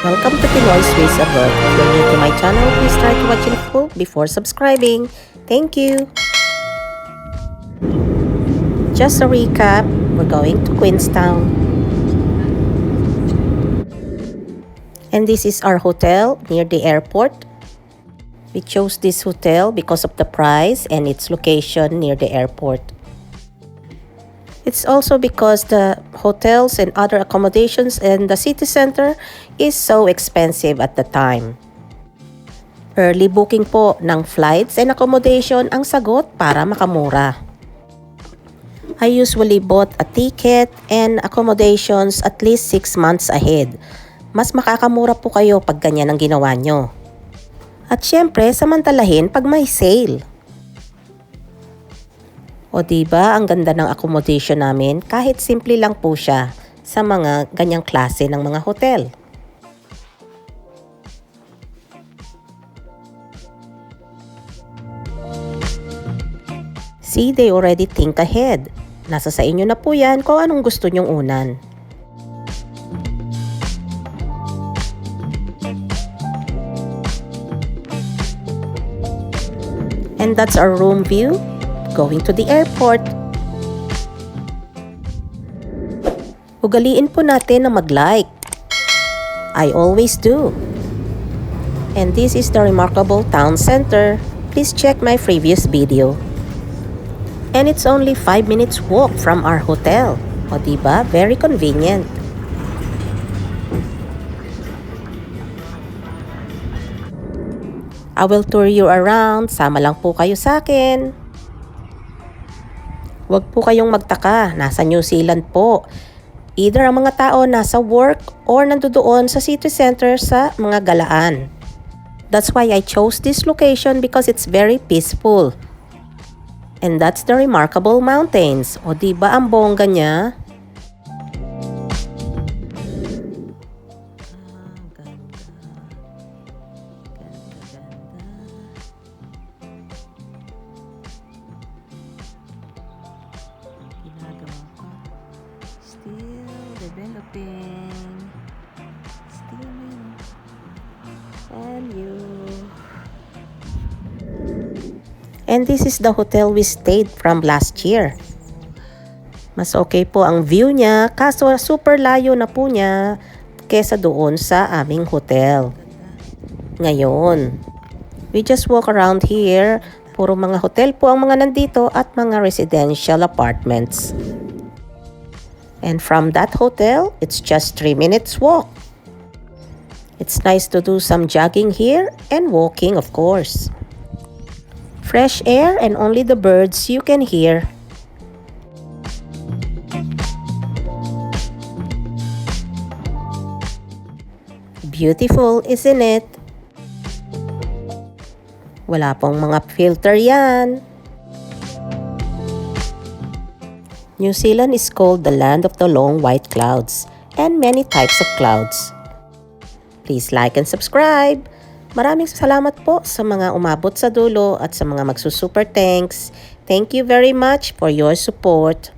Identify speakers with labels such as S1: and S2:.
S1: Welcome to Pinoy Swiss Abroad. If you're new to my channel, please try to watch it full before subscribing. Thank you! Just a recap, we're going to Queenstown. And this is our hotel near the airport. We chose this hotel because of the price and its location near the airport. It's also because the hotels and other accommodations in the city center is so expensive at the time. Early booking po ng flights and accommodation ang sagot para makamura. I usually bought a ticket and accommodations at least 6 months ahead. Mas makakamura po kayo pag ganyan ang ginawa nyo. At syempre, samantalahin pag may sale. O diba, ang ganda ng accommodation namin kahit simple lang po siya sa mga ganyang klase ng mga hotel. See, they already think ahead. Nasa sa inyo na po yan kung anong gusto nyong unan. And that's our room view. Going to the airport. Ugaliin po natin na mag-like. I always do. And this is the remarkable town center. Please check my previous video. And it's only 5 minutes walk from our hotel. O diba? Very convenient. I will tour you around. Sama lang po kayo sa akin. Huwag po kayong magtaka, nasa New Zealand po. Either ang mga tao nasa work or nandoon sa city center sa mga galaan. That's why I chose this location because it's very peaceful. And that's the remarkable mountains. O diba ang bongga niya? Still developing. And this is the hotel we stayed from last year. Mas okay po ang view niya, kaso super layo na po niya kesa doon sa aming hotel. Ngayon, we just walk around here. Puro mga hotel po ang mga nandito at mga residential apartments. And from that hotel, it's just 3 minutes walk. It's nice to do some jogging here and walking, of course. Fresh air and only the birds you can hear. Beautiful, isn't it? Wala pong mga filter yan. New Zealand is called the land of the long white clouds and many types of clouds. Please like and subscribe. Maraming salamat po sa mga umabot sa dulo at sa mga magsusuper thanks. Thank you very much for your support.